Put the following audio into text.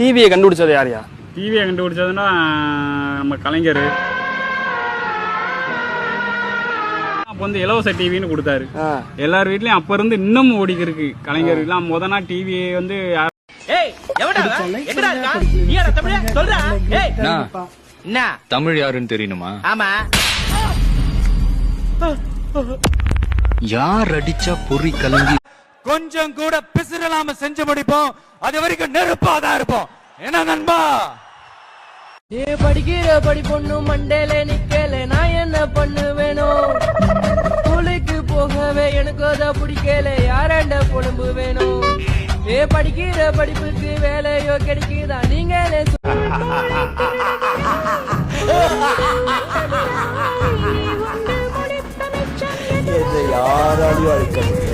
டிவியை கண்டுபிடிச்சது யாரையா? டிவியை கண்டுபிடிச்சதுன்னா நம்ம கலைஞர். அப்போ வந்து இலவச டிவின்னு கொடுத்தாரு. எல்லார் வீட்லயும் அப்ப இருந்து இன்னும் ஓடிக்கு இருக்கு. கலைஞர் எல்லாம் முதனா டிவியை வந்து தமிழ் யாருன்னு தெரியணுமா? ஆமா. யார் அடிச்சா பொறி கலங்கி கொஞ்சம் கூட பிசிறலாம செஞ்சு முடிப்போம். அது வரைக்கும் நெருப்பாதான் இருப்போம். என்ன நண்பா? நீ படிக்கிற படிப்பொண்ணு மண்டேல நிக்கல, நான் என்ன பண்ணுவேனோ? ஸ்கூலுக்கு போகவே எனக்கு அதை பிடிக்கல, யாராண்ட பொழும்பு வேணும்? ஏ படிக்கிற படிப்புக்கு வேலையோ கிடைக்குதா? நீங்களே யாராலையும் அழிக்க முடியாது.